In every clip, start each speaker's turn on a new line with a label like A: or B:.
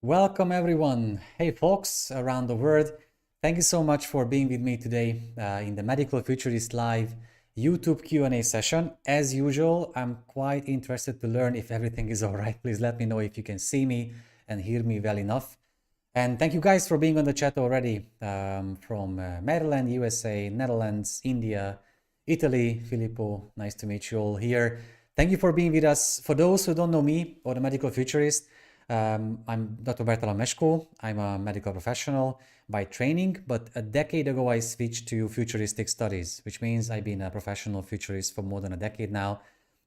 A: Welcome everyone. Hey folks around the world. Thank you so much for being with me today in the Medical Futurist Live YouTube Q&A session. As usual, I'm quite interested to learn if everything is all right. Please let me know if you can see me and hear me well enough. And thank you guys for being on the chat already from Maryland, USA, Netherlands, India, Italy. Filippo, nice to meet you all here. Thank you for being with us. For those who don't know me or the Medical Futurist, I'm Dr. Bertalan Meskó. I'm a medical professional by training, but a decade ago I switched to futuristic studies, which means I've been a professional futurist for more than a decade now.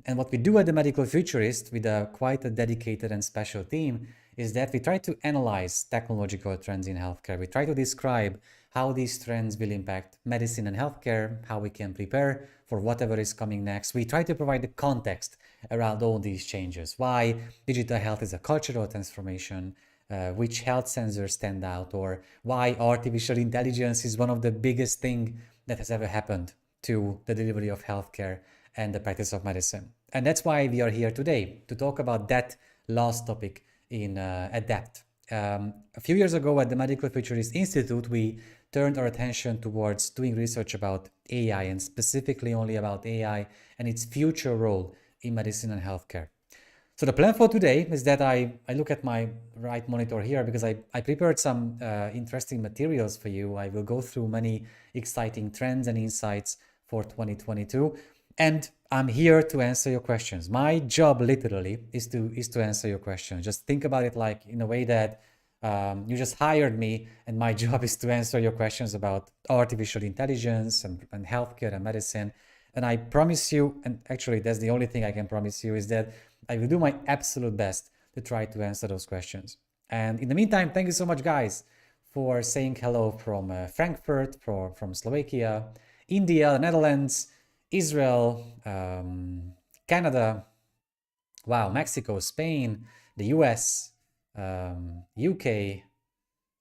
A: And what we do at the Medical Futurist with quite a dedicated and special team is that we try to analyze technological trends in healthcare. We try to describe how these trends will impact medicine and healthcare, how we can prepare for whatever is coming next. We try to provide the context around all these changes, why digital health is a cultural transformation, which health sensors stand out, or why artificial intelligence is one of the biggest things that has ever happened to the delivery of healthcare and the practice of medicine. And that's why we are here today, to talk about that last topic in depth. A few years ago at the Medical Futurist Institute, we turned our attention towards doing research about AI, and specifically only about AI and its future role in medicine and healthcare. So the plan for today is that I look at my right monitor here because I prepared some interesting materials for you. I will go through many exciting trends and insights for 2022. And I'm here to answer your questions. My job literally is to answer your questions. Just think about it like in a way that you just hired me and my job is to answer your questions about artificial intelligence and healthcare and medicine. And I promise you, and actually that's the only thing I can promise you, is that I will do my absolute best to try to answer those questions. And in the meantime, thank you so much, guys, for saying hello from Frankfurt, from Slovakia, India, the Netherlands, Israel, Canada, wow, Mexico, Spain, the US, UK,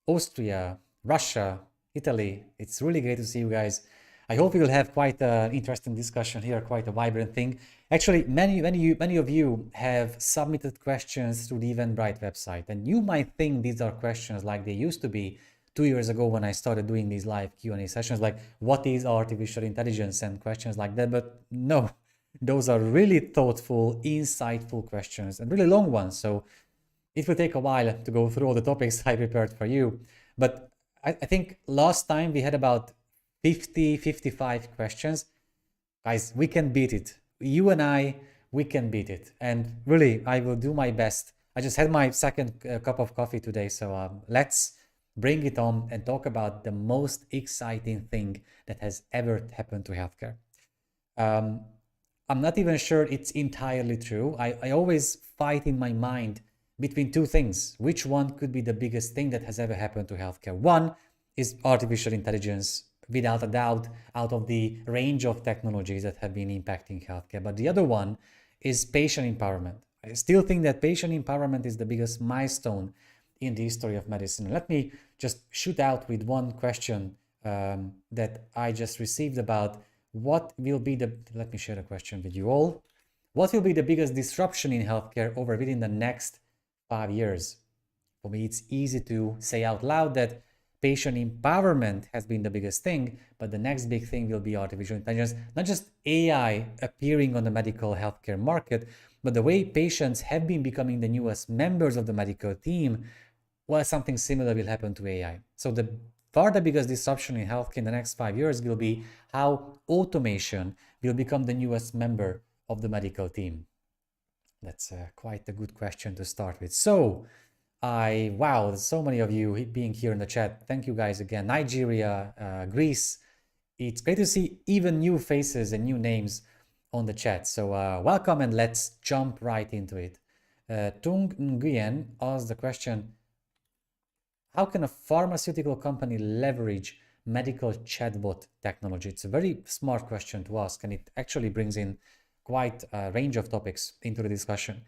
A: Austria, Russia, Italy. It's really great to see you guys. I hope we will have quite an interesting discussion here, quite a vibrant thing. Actually, many of you have submitted questions through the Eventbrite website, and you might think these are questions like they used to be 2 years ago when I started doing these live Q&A sessions, like what is artificial intelligence and questions like that. But no, those are really thoughtful, insightful questions and really long ones. So it will take a while to go through all the topics I prepared for you. But I think last time we had about 50, 55 questions. Guys, we can beat it. You and I, we can beat it. And really, I will do my best. I just had my second cup of coffee today. So let's bring it on and talk about the most exciting thing that has ever happened to healthcare. I'm not even sure it's entirely true. I always fight in my mind between two things. Which one could be the biggest thing that has ever happened to healthcare? One is artificial intelligence, without a doubt, out of the range of technologies that have been impacting healthcare. But the other one is patient empowerment. I still think that patient empowerment is the biggest milestone in the history of medicine. Let me just shoot out with one question that I just received about what will be the, let me share a question with you all. What will be the biggest disruption in healthcare over within the next 5 years? For me, it's easy to say out loud that patient empowerment has been the biggest thing, but the next big thing will be artificial intelligence, not just AI appearing on the medical healthcare market, but the way patients have been becoming the newest members of the medical team. Well, something similar will happen to AI. So the far the biggest disruption in healthcare in the next 5 years will be how automation will become the newest member of the medical team. That's quite a good question to start with. So wow, there's so many of you being here in the chat. Thank you guys again. Nigeria, Greece. It's great to see even new faces and new names on the chat. So welcome, and let's jump right into it. Tung Nguyen asked the question, how can a pharmaceutical company leverage medical chatbot technology? It's a very smart question to ask, and it actually brings in quite a range of topics into the discussion.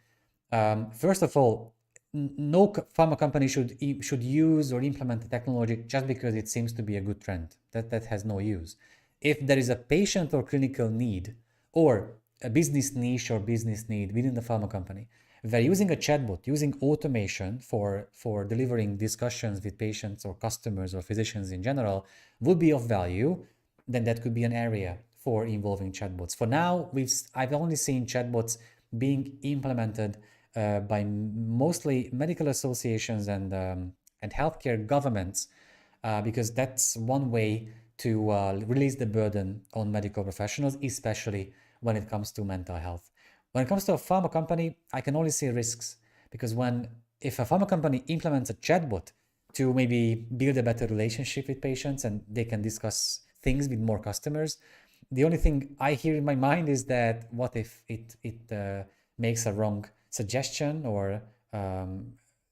A: First of all, no pharma company should use or implement the technology just because it seems to be a good trend. That has no use. If there is a patient or clinical need, or a business niche or business need within the pharma company, where using a chatbot, using automation for delivering discussions with patients or customers or physicians in general would be of value, then that could be an area for involving chatbots. For now, I've only seen chatbots being implemented by mostly medical associations and healthcare governments, because that's one way to release the burden on medical professionals, especially when it comes to mental health. When it comes to a pharma company, I can only see risks, because if a pharma company implements a chatbot to maybe build a better relationship with patients and they can discuss things with more customers, the only thing I hear in my mind is that what if it makes a wrong suggestion or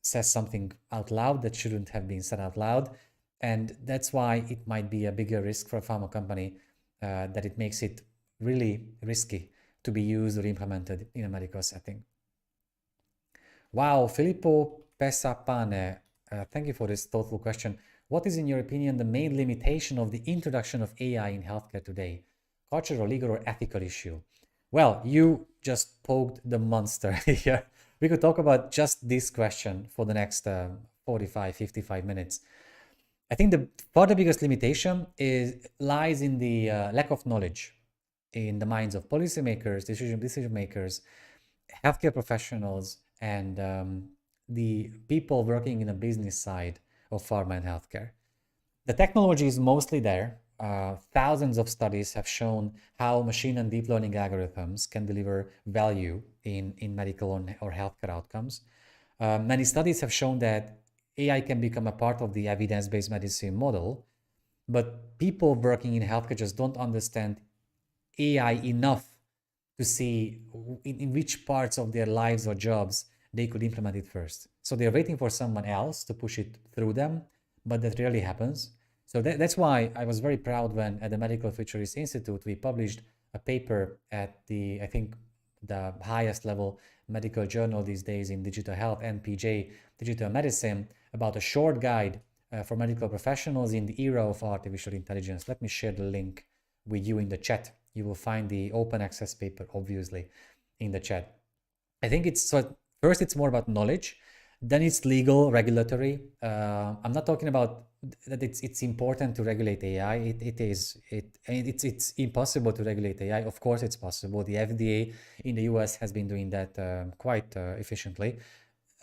A: says something out loud that shouldn't have been said out loud. And that's why it might be a bigger risk for a pharma company, that it makes it really risky to be used or implemented in a medical setting. Wow, Filippo Pesapane, thank you for this thoughtful question. What is, in your opinion, the main limitation of the introduction of AI in healthcare today? Cultural, legal, or ethical issue? Well, you just poked the monster here. We could talk about just this question for the next 45, 55 minutes. I think the biggest limitation lies in the lack of knowledge in the minds of policymakers, decision makers, healthcare professionals, and the people working in the business side of pharma and healthcare. The technology is mostly there. Thousands of studies have shown how machine and deep learning algorithms can deliver value in medical or healthcare outcomes. Many studies have shown that AI can become a part of the evidence-based medicine model, but people working in healthcare just don't understand AI enough to see in which parts of their lives or jobs they could implement it first. So they're waiting for someone else to push it through them, but that rarely happens. So that's why I was very proud when at the Medical Futurist Institute, we published a paper at I think the highest level medical journal these days in digital health, NPJ, Digital Medicine, about a short guide for medical professionals in the era of artificial intelligence. Let me share the link with you in the chat. You will find the open access paper, obviously, in the chat. I think first it's more about knowledge, then it's legal, regulatory. I'm not talking about that it's important to regulate AI. It's impossible to regulate AI. Of course, it's possible. The FDA in the US has been doing that quite efficiently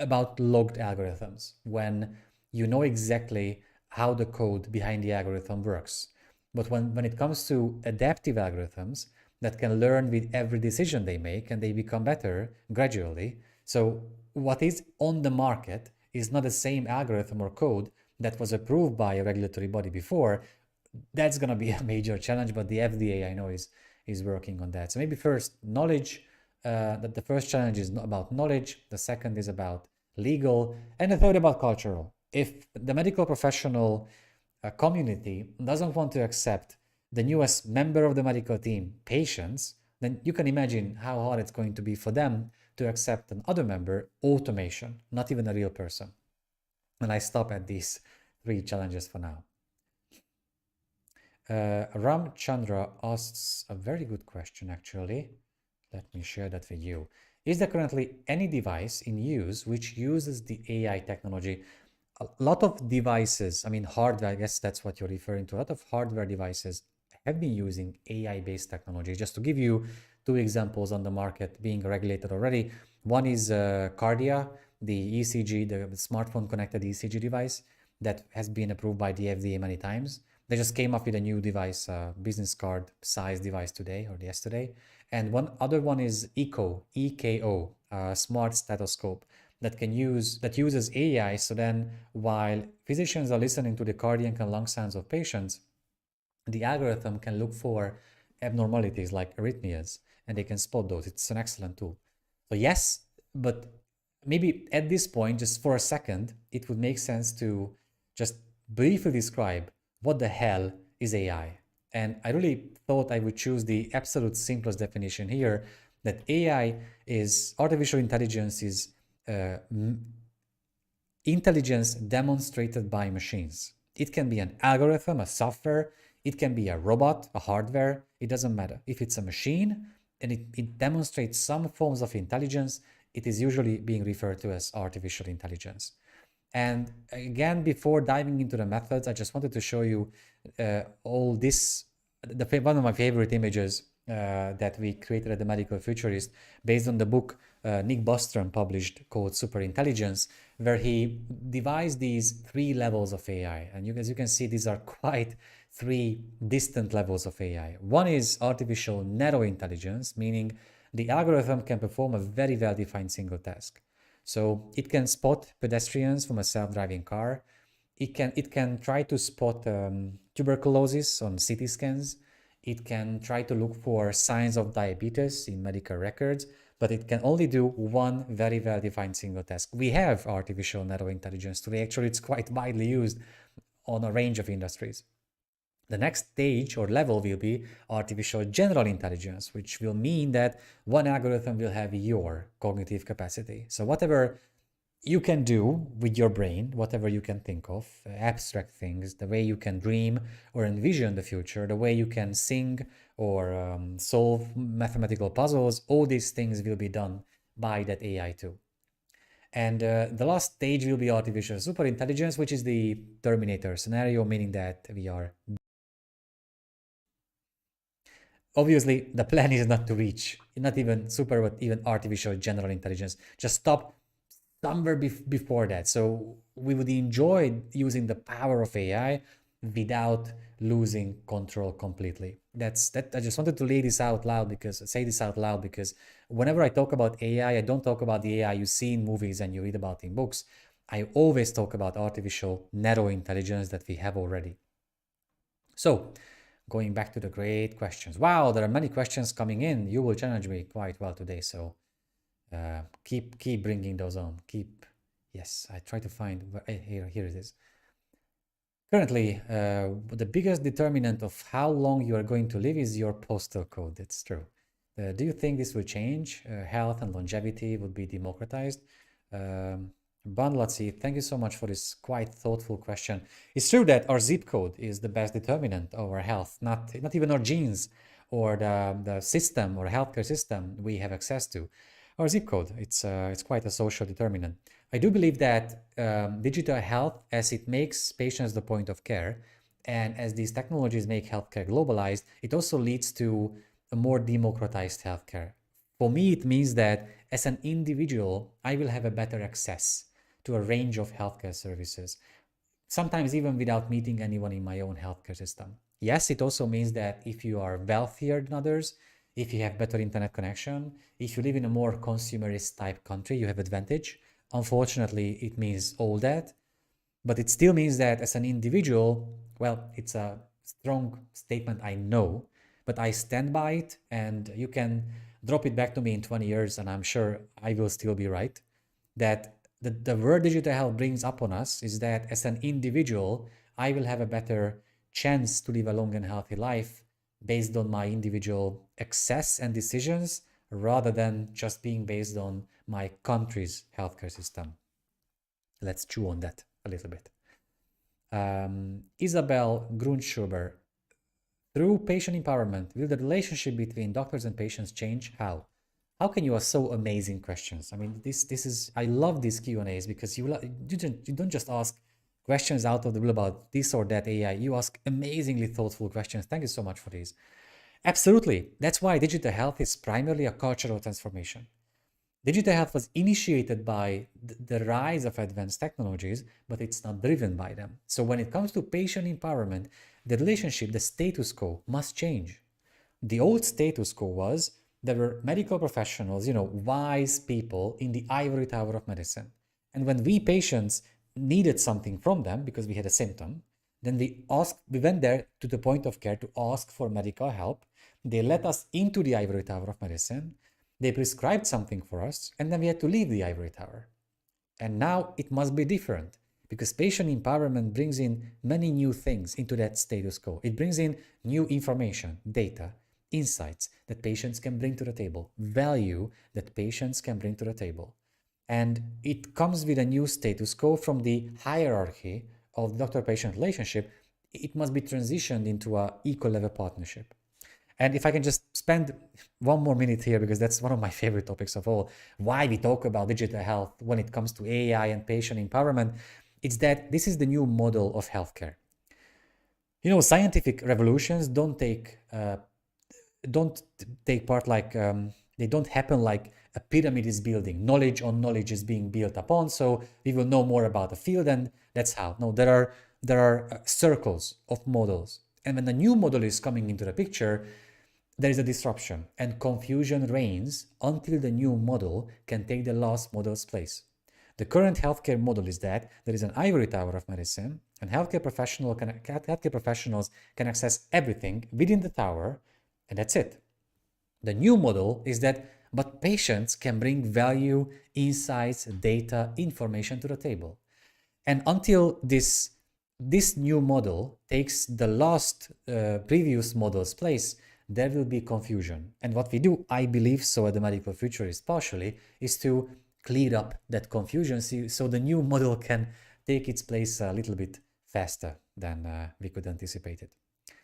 A: about logged algorithms, when you know exactly how the code behind the algorithm works. But when it comes to adaptive algorithms that can learn with every decision they make and they become better gradually. So what is on the market is not the same algorithm or code that was approved by a regulatory body before. That's going to be a major challenge, but the FDA, I know, is working on that. So maybe first knowledge, that the first challenge is about knowledge, the second is about legal, and the third about cultural. If the medical professional community doesn't want to accept the newest member of the medical team, patients, then you can imagine how hard it's going to be for them to accept another member, automation, not even a real person. And I stop at these three challenges for now. Ram Chandra asks a very good question, actually. Let me share that with you. Is there currently any device in use which uses the AI technology? A lot of devices, I mean hardware, I guess that's what you're referring to. A lot of hardware devices have been using AI-based technology. Just to give you two examples on the market being regulated already. One is Cardia, the ECG, the smartphone connected ECG device that has been approved by the FDA many times. They just came up with a new device, business card size device today or yesterday. And one other one is ECO, EKO, smart stethoscope that uses AI. So then while physicians are listening to the cardiac and lung sounds of patients, the algorithm can look for abnormalities like arrhythmias, and they can spot those. It's an excellent tool. So yes, but maybe at this point, just for a second, it would make sense to just briefly describe what the hell is AI. And I really thought I would choose the absolute simplest definition here, that AI is artificial intelligence is intelligence demonstrated by machines. It can be an algorithm, a software, it can be a robot, a hardware, it doesn't matter. If it's a machine and it demonstrates some forms of intelligence, it is usually being referred to as artificial intelligence. And again, before diving into the methods, I just wanted to show you all this, one of my favorite images that we created at the Medical Futurist based on the book Nick Bostrom published called Superintelligence, where he devised these three levels of AI. And as you can see, these are quite three distant levels of AI. One is artificial narrow intelligence, meaning the algorithm can perform a very well-defined single task. So it can spot pedestrians from a self-driving car. It can try to spot tuberculosis on CT scans. It can try to look for signs of diabetes in medical records, but it can only do one very well-defined single task. We have artificial narrow intelligence today. Actually, it's quite widely used on a range of industries. The next stage or level will be artificial general intelligence, which will mean that one algorithm will have your cognitive capacity. So whatever you can do with your brain, whatever you can think of, abstract things, the way you can dream or envision the future, the way you can sing or solve mathematical puzzles, all these things will be done by that AI too. And the last stage will be artificial superintelligence, which is the Terminator scenario, meaning that we are... Obviously, the plan is not to reach, not even super, but even artificial general intelligence. Just stop somewhere before that. So we would enjoy using the power of AI without losing control completely. That's that. I just wanted to say this out loud because whenever I talk about AI, I don't talk about the AI you see in movies and you read about in books. I always talk about artificial narrow intelligence that we have already. So going back to the great questions. Wow, there are many questions coming in. You will challenge me quite well today. So keep bringing those on. Yes, I try to find, here it is. Currently, the biggest determinant of how long you are going to live is your postal code. That's true. Do you think this will change? Health and longevity would be democratized? Banlatsi, thank you so much for this quite thoughtful question. It's true that our zip code is the best determinant of our health, not even our genes or the system or healthcare system we have access to. Our zip code, it's quite a social determinant. I do believe that digital health, as it makes patients the point of care, and as these technologies make healthcare globalized, it also leads to a more democratized healthcare. For me, it means that as an individual, I will have a better access to a range of healthcare services, sometimes even without meeting anyone in my own healthcare system. Yes, it also means that if you are wealthier than others, if you have better internet connection, if you live in a more consumerist type country, you have advantage. Unfortunately, it means all that, but it still means that as an individual, well, it's a strong statement, I know, but I stand by it, and you can drop it back to me in 20 years and I'm sure I will still be right, that the word digital health brings upon us is that as an individual, I will have a better chance to live a long and healthy life based on my individual access and decisions rather than just being based on my country's healthcare system. Let's chew on that a little bit. Isabel Grundschuber, through patient empowerment, will the relationship between doctors and patients change? How? How can you ask so amazing questions? I mean, this is, I love these Q&As because you don't just ask questions out of the blue about this or that AI. You ask amazingly thoughtful questions. Thank you so much for these. Absolutely. That's why digital health is primarily a cultural transformation. Digital health was initiated by the rise of advanced technologies, but it's not driven by them. So when it comes to patient empowerment, the relationship, the status quo must change. The old status quo was there were medical professionals, wise people in the ivory tower of medicine. And when we patients needed something from them because we had a symptom, then we went there to the point of care to ask for medical help. They let us into the ivory tower of medicine. They prescribed something for us, and then we had to leave the ivory tower. And now it must be different because patient empowerment brings in many new things into that status quo. It brings in new information, data, insights that patients can bring to the table, value that patients can bring to the table. And it comes with a new status quo from the hierarchy of the doctor-patient relationship. It must be transitioned into an equal level partnership. And if I can just spend one more minute here, because that's one of my favorite topics of all, why we talk about digital health when it comes to AI and patient empowerment, it's that this is the new model of healthcare. You know, scientific revolutions don't take part like they don't happen like a pyramid is building. Knowledge on knowledge is being built upon, so we will know more about the field, and that's how. No, there are circles of models, and when a new model is coming into the picture, there is a disruption and confusion reigns until the new model can take the last model's place. The current healthcare model is that there is an ivory tower of medicine, and healthcare professionals can access everything within the tower, and that's it. The new model is that, but patients can bring value, insights, data, information to the table. And until this new model takes the last previous model's place, there will be confusion. And what we do, I believe so at the Medical Futurist partially, is to clear up that confusion so the new model can take its place a little bit faster than we could anticipate it.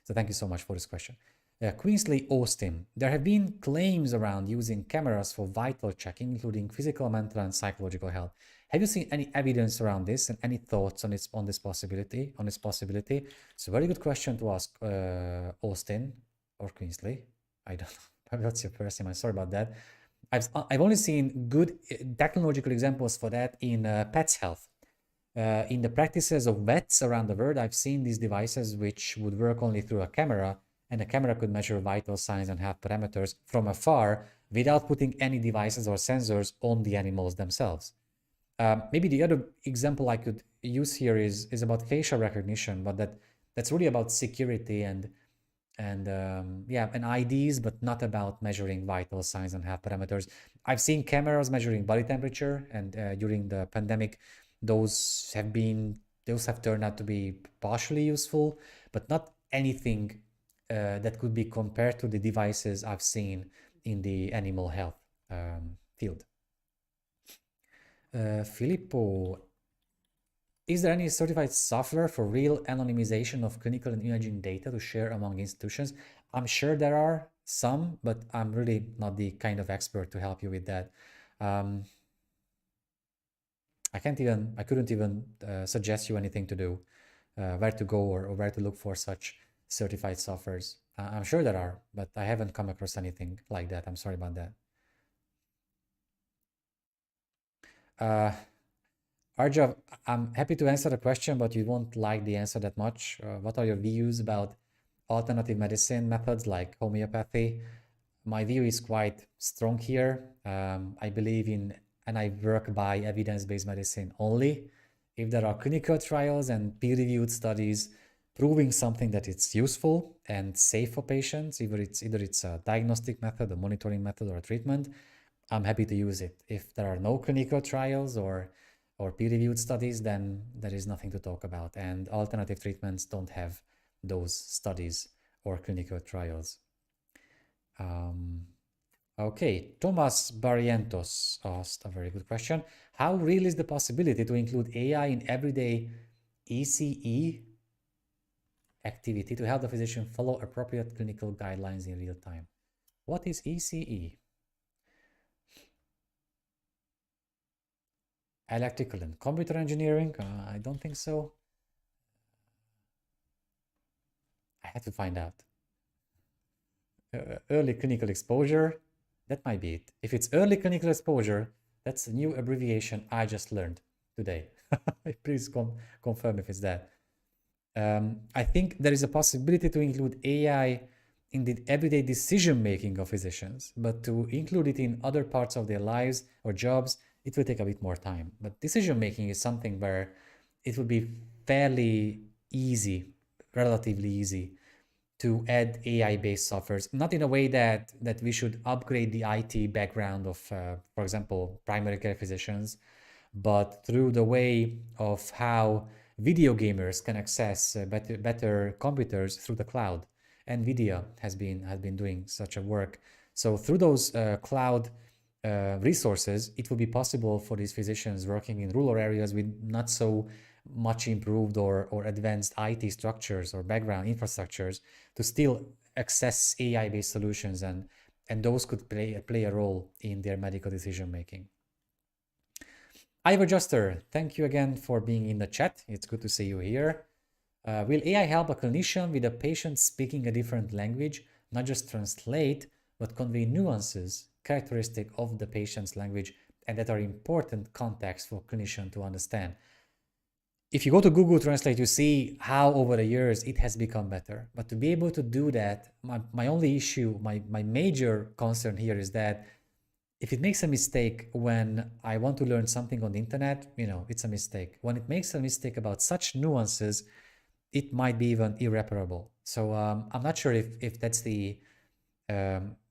A: So thank you so much for this question. Queensley Austin, there have been claims around using cameras for vital checking, including physical, mental, and psychological health. Have you seen any evidence around this and any thoughts on this possibility? It's a very good question to ask, Austin or Queensley. I don't know. Maybe that's your first name. I'm sorry about that. I've only seen good technological examples for that in pets health. In the practices of vets around the world, I've seen these devices which would work only through a camera, and the camera could measure vital signs and health parameters from afar without putting any devices or sensors on the animals themselves. Maybe the other example I could use here is about facial recognition, but that's really about security and IDs, but not about measuring vital signs and health parameters. I've seen cameras measuring body temperature, and during the pandemic, those have turned out to be partially useful, but not anything that could be compared to the devices I've seen in the animal health field. Filippo, is there any certified software for real anonymization of clinical and imaging data to share among institutions? I'm sure there are some, but I'm really not the kind of expert to help you with that. I couldn't even suggest you anything to do, where to go or where to look for such certified softwares. I'm sure there are, but I haven't come across anything like that. I'm sorry about that. Arjav, I'm happy to answer the question, but you won't like the answer that much. What are your views about alternative medicine methods like homeopathy? My view is quite strong here. I believe in, and I work by evidence-based medicine only. If there are clinical trials and peer-reviewed studies proving something that it's useful and safe for patients, either it's a diagnostic method, a monitoring method, or a treatment, I'm happy to use it. If there are no clinical trials or peer-reviewed studies, then there is nothing to talk about. And alternative treatments don't have those studies or clinical trials. Okay, Thomas Barrientos asked a very good question. How real is the possibility to include AI in everyday ECE activity to help the physician follow appropriate clinical guidelines in real time? What is ECE? Electrical and computer engineering? I don't think so. I had to find out. Early clinical exposure, that might be it. If it's early clinical exposure, that's a new abbreviation I just learned today. Please confirm if it's that. I think there is a possibility to include AI in the everyday decision-making of physicians, but to include it in other parts of their lives or jobs, it will take a bit more time. But decision-making is something where it would be fairly easy, relatively easy, to add AI-based softwares, not in a way that we should upgrade the IT background of, for example, primary care physicians, but through the way of how video gamers can access better computers through the cloud. NVIDIA has been doing such a work. So through those cloud resources, it will be possible for these physicians working in rural areas with not so much improved or advanced IT structures or background infrastructures to still access AI-based solutions, and those could play a role in their medical decision making. Ivor Juster, thank you again for being in the chat. It's good to see you here. Will AI help a clinician with a patient speaking a different language, not just translate, but convey nuances, characteristic of the patient's language, and that are important context for clinician to understand? If you go to Google Translate, you see how over the years it has become better. But to be able to do that, my only issue, my major concern here is that if it makes a mistake when I want to learn something on the internet, it's a mistake. When it makes a mistake about such nuances, it might be even irreparable. So I'm not sure if that's the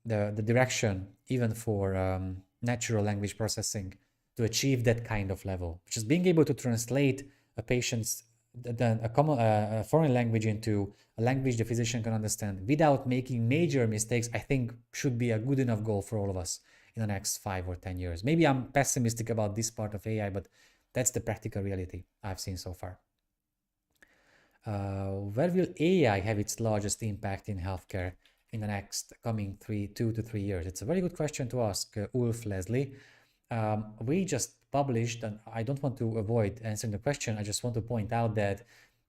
A: direction even for natural language processing to achieve that kind of level. Just being able to translate a patient's a foreign language into a language the physician can understand without making major mistakes, I think should be a good enough goal for all of us in the next 5 or 10 years. Maybe I'm pessimistic about this part of AI, but that's the practical reality I've seen so far. Where will AI have its largest impact in healthcare in the next coming 2 to 3 years? It's a very good question to ask, Ulf Leslie. We just published, and I don't want to avoid answering the question, I just want to point out that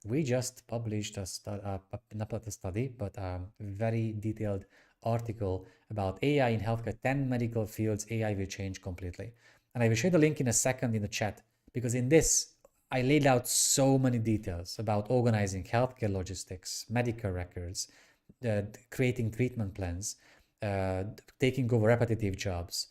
A: we just published not a study, but a very detailed article about AI in healthcare, 10 medical fields AI will change completely. And I will share the link in a second in the chat, because in this, I laid out so many details about organizing healthcare logistics, medical records, creating treatment plans, taking over repetitive jobs,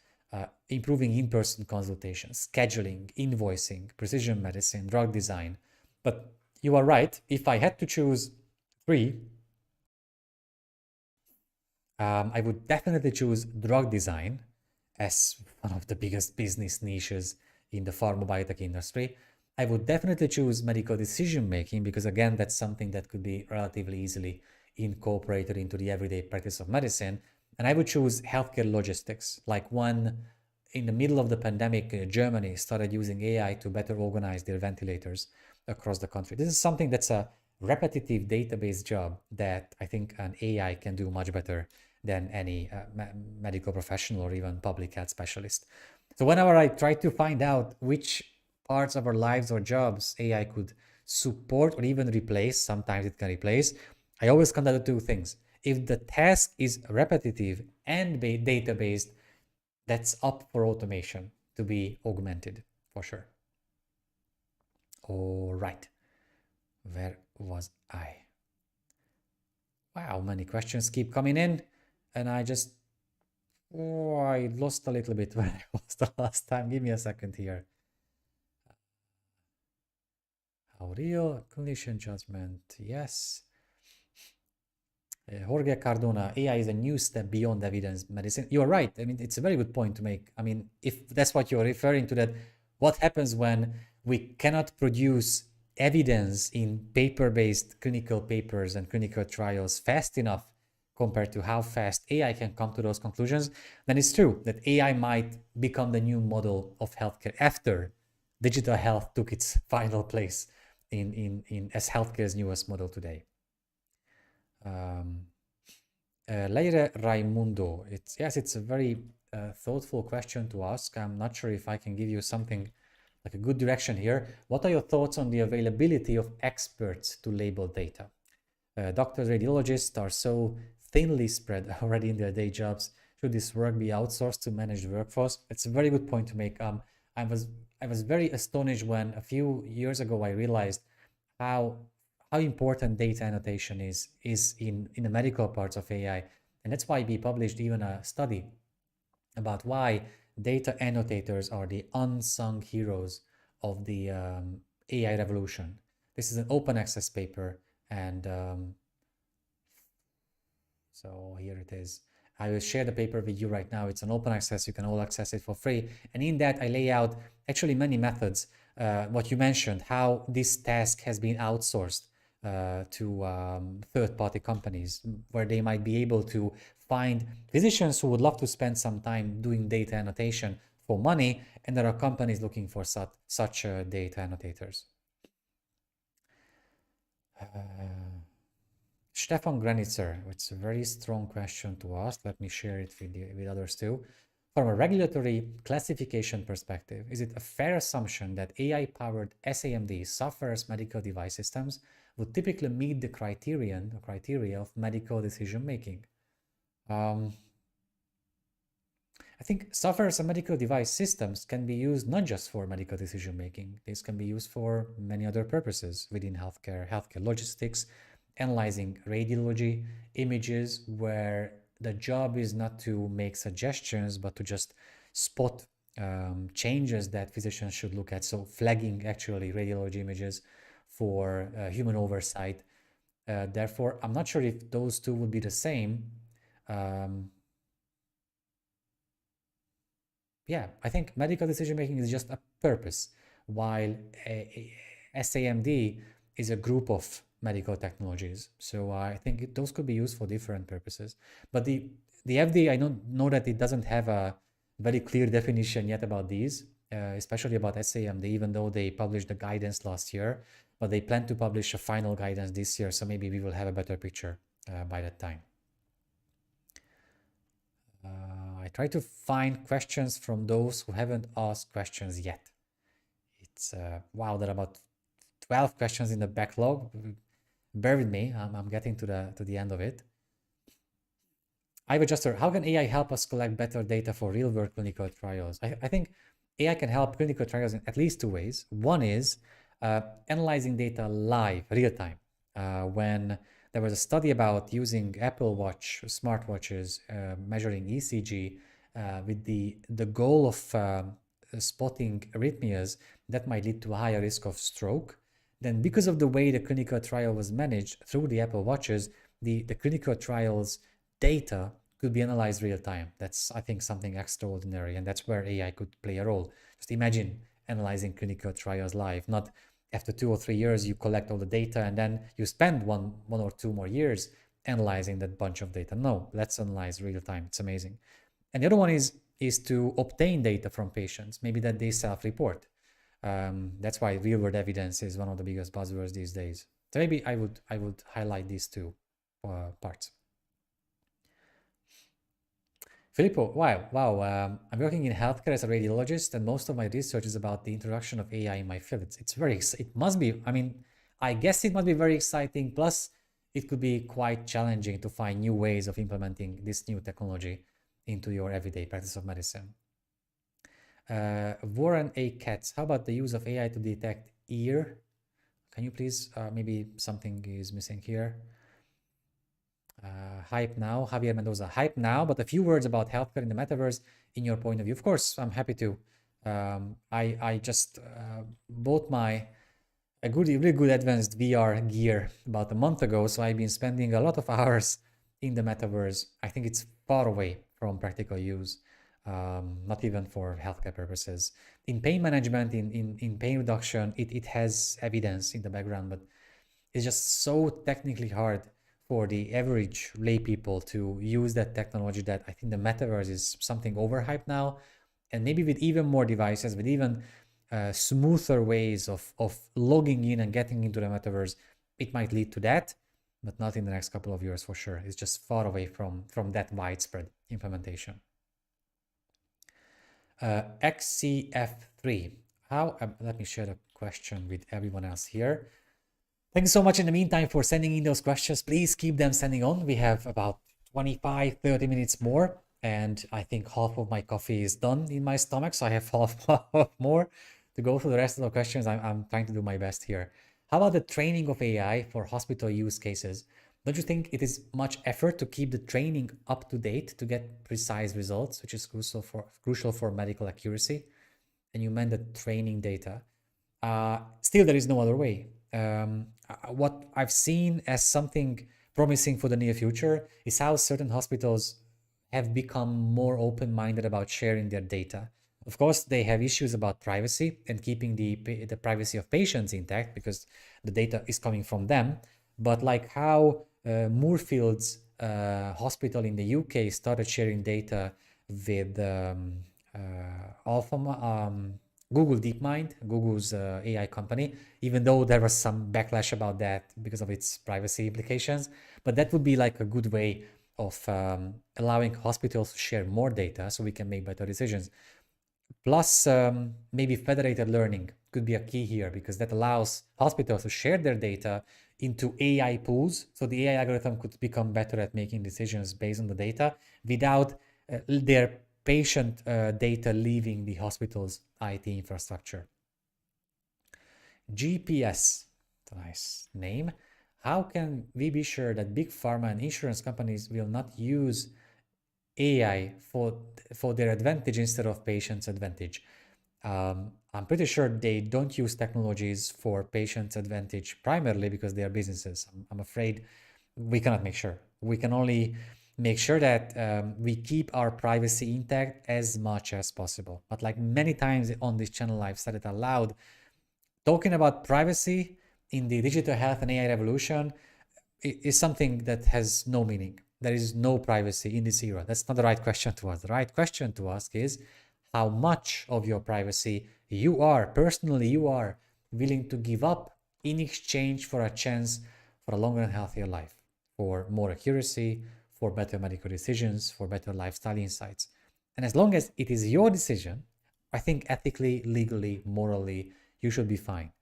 A: improving in-person consultations, scheduling, invoicing, precision medicine, drug design. But you are right, if I had to choose 3, I would definitely choose drug design as one of the biggest business niches in the pharma biotech industry. I would definitely choose medical decision making, because again, that's something that could be relatively easily incorporated into the everyday practice of medicine. And I would choose healthcare logistics, like when in the middle of the pandemic, Germany started using AI to better organize their ventilators across the country. This is something that's a repetitive database job that I think an AI can do much better than any medical professional or even public health specialist. So whenever I try to find out which parts of our lives or jobs AI could support or even replace, sometimes it can replace, I always come down to 2 things. If the task is repetitive and data-based, that's up for automation to be augmented for sure. All right, where was I? Wow, many questions keep coming in, and I lost a little bit where I was the last time. Give me a second here. How real? Clinician judgment, yes. Jorge Cardona, AI is a new step beyond evidence medicine. You're right. I mean, it's a very good point to make. I mean, if that's what you're referring to, that what happens when we cannot produce evidence in paper-based clinical papers and clinical trials fast enough compared to how fast AI can come to those conclusions, then it's true that AI might become the new model of healthcare after digital health took its final place in as healthcare's newest model today. Leire Raimundo, it's a very thoughtful question to ask. I'm not sure if I can give you something like a good direction here. What are your thoughts on the availability of experts to label data? Doctors, radiologists are so thinly spread already in their day jobs. Should this work be outsourced to manage the workforce? It's a very good point to make. I was very astonished when a few years ago I realized how important data annotation is in the medical parts of AI. And that's why we published even a study about why data annotators are the unsung heroes of the AI revolution. This is an open access paper, and so here it is. I will share the paper with you right now. It's an open access. You can all access it for free. And in that, I lay out actually many methods. What you mentioned, how this task has been outsourced to third-party companies, where they might be able to find physicians who would love to spend some time doing data annotation for money, and there are companies looking for such data annotators. Stefan Granitzer, it's a very strong question to ask. Let me share it with others too. From a regulatory classification perspective, is it a fair assumption that AI-powered SAMD, software's medical device systems, would typically meet the criteria of medical decision making? I think software as a medical device systems can be used not just for medical decision making. This can be used for many other purposes within healthcare logistics, analyzing radiology images, where the job is not to make suggestions, but to just spot changes that physicians should look at. So flagging actually radiology images for human oversight. Therefore, I'm not sure if those two would be the same. Yeah, I think medical decision making is just a purpose, while SAMD is a group of medical technologies. So I think those could be used for different purposes. But the FDA, I don't know that it doesn't have a very clear definition yet about these, especially about SAMD, even though they published the guidance last year, but they plan to publish a final guidance this year. So maybe we will have a better picture by that time. I try to find questions from those who haven't asked questions yet. It's wow, there are about 12 questions in the backlog. Bear with me, I'm getting to the end of it. I've adjusted. How can AI help us collect better data for real-world clinical trials? I think AI can help clinical trials in at least two ways. One is analyzing data live, real time. When there was a study about using Apple Watch smartwatches measuring ECG with the goal of spotting arrhythmias that might lead to a higher risk of stroke. Then because of the way the clinical trial was managed through the Apple Watches, the clinical trials data could be analyzed real time. That's, I think, something extraordinary, and that's where AI could play a role. Just imagine analyzing clinical trials live, not after 2 or 3 years you collect all the data and then you spend one or two more years analyzing that bunch of data. No, let's analyze real time. It's amazing. And the other one is to obtain data from patients, maybe that they self-report. That's why real-world evidence is one of the biggest buzzwords these days. So maybe I would highlight these two parts. Filippo, wow. I'm working in healthcare as a radiologist, and most of my research is about the introduction of AI in my field. It must be, I mean, I guess it must be very exciting. Plus, it could be quite challenging to find new ways of implementing this new technology into your everyday practice of medicine. Warren A. Katz, how about the use of AI to detect ear? Can you please, maybe something is missing here. Hype now, Javier Mendoza, hype now, but a few words about healthcare in the metaverse in your point of view. Of course, I'm happy to. I just bought a really good advanced VR gear about a month ago, so I've been spending a lot of hours in the metaverse. I think it's far away from practical use, not even for healthcare purposes. In pain management, in pain reduction, it has evidence in the background, but it's just so technically hard for the average lay people to use that technology that I think the metaverse is something overhyped now. And maybe with even more devices, with even smoother ways of logging in and getting into the metaverse, it might lead to that, but not in the next couple of years for sure. It's just far away from that widespread implementation. XCF3. Let me share the question with everyone else here. Thank you so much in the meantime for sending in those questions. Please keep them sending on. We have about 25, 30 minutes more. And I think half of my coffee is done in my stomach. So I have half more to go through the rest of the questions. I'm trying to do my best here. How about the training of AI for hospital use cases? Don't you think it is much effort to keep the training up to date to get precise results, which is crucial for medical accuracy? And you meant the training data. Still, there is no other way. What I've seen as something promising for the near future is how certain hospitals have become more open-minded about sharing their data. Of course, they have issues about privacy and keeping the privacy of patients intact because the data is coming from them. But like how Moorfields Hospital in the UK started sharing data with Google DeepMind, Google's AI company, even though there was some backlash about that because of its privacy implications. But that would be like a good way of allowing hospitals to share more data so we can make better decisions. Plus, maybe federated learning could be a key here because that allows hospitals to share their data into AI pools. So the AI algorithm could become better at making decisions based on the data without their patient data leaving the hospital's IT infrastructure. GPS, nice name. How can we be sure that big pharma and insurance companies will not use AI for their advantage instead of patients' advantage? I'm pretty sure they don't use technologies for patients' advantage primarily because they are businesses. I'm afraid we cannot make sure. We can only make sure that we keep our privacy intact as much as possible. But like many times on this channel, I've said it aloud, talking about privacy in the digital health and AI revolution is something that has no meaning. There is no privacy in this era. That's not the right question to ask. The right question to ask is how much of your privacy you are, personally, you are willing to give up in exchange for a chance for a longer and healthier life, for more accuracy, for better medical decisions, for better lifestyle insights. And as long as it is your decision, I think ethically, legally, morally, you should be fine.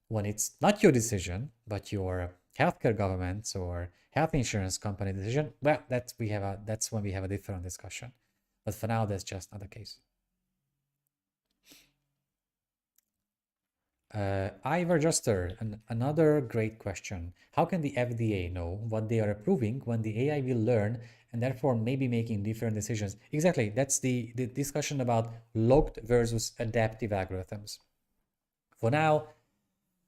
A: When it's not your decision, but your healthcare government's or health insurance company decision, well, that's when we have a different discussion. But for now, that's just not the case. Ivor Juster, another great question. How can the FDA know what they are approving when the AI will learn and therefore maybe making different decisions? Exactly, that's the discussion about locked versus adaptive algorithms. For now,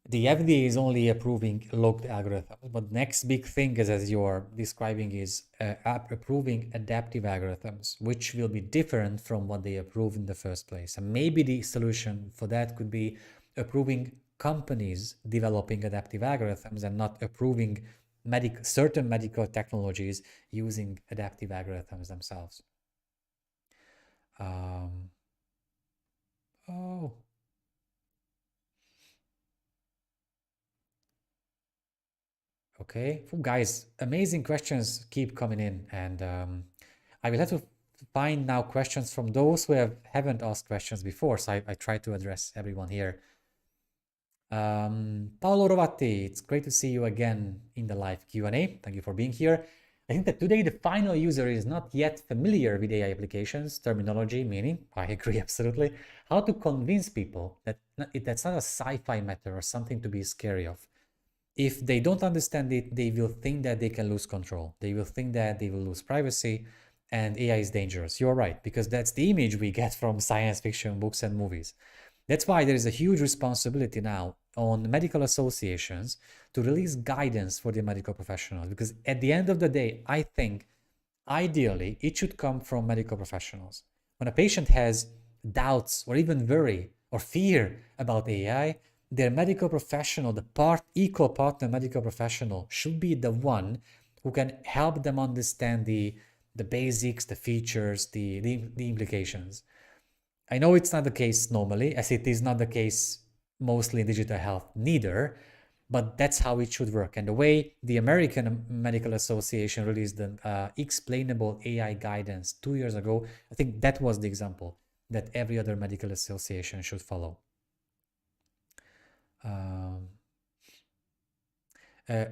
A: the FDA is only approving locked algorithms, but next big thing is, as you're describing, is approving adaptive algorithms, which will be different from what they approved in the first place. And maybe the solution for that could be approving companies developing adaptive algorithms and not approving certain medical technologies using adaptive algorithms themselves. Oh. Okay, guys, amazing questions keep coming in, and I will have to find now questions from those who haven't asked questions before, so I try to address everyone here. Paolo Rovatti, it's great to see you again in the live Q&A. Thank you for being here. I think that today the final user is not yet familiar with AI applications, terminology, meaning, I agree absolutely, how to convince people that that's not a sci-fi matter or something to be scary of. If they don't understand it, they will think that they can lose control. They will think that they will lose privacy and AI is dangerous. You're right, because that's the image we get from science fiction books and movies. That's why there is a huge responsibility now on medical associations to release guidance for the medical professionals. Because at the end of the day, I think ideally it should come from medical professionals. When a patient has doubts or even worry or fear about AI, their medical professional, the equal partner medical professional, should be the one who can help them understand the basics, the features, the implications. I know it's not the case normally, as it is not the case mostly in digital health neither, but that's how it should work. And the way the American Medical Association released the explainable AI guidance 2 years ago, I think that was the example that every other medical association should follow.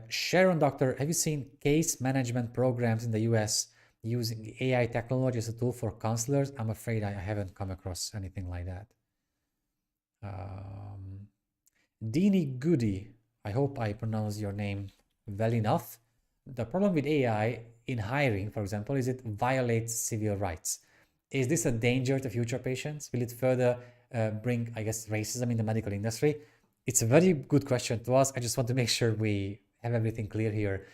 A: Sharon Doctor, have you seen case management programs in the US using AI technology as a tool for counselors? I'm afraid I haven't come across anything like that. Dini Goody, I hope I pronounce your name well enough. The problem with AI in hiring, for example, is it violates civil rights. Is this a danger to future patients? Will it further bring, I guess, racism in the medical industry? It's a very good question to ask. I just want to make sure we have everything clear here.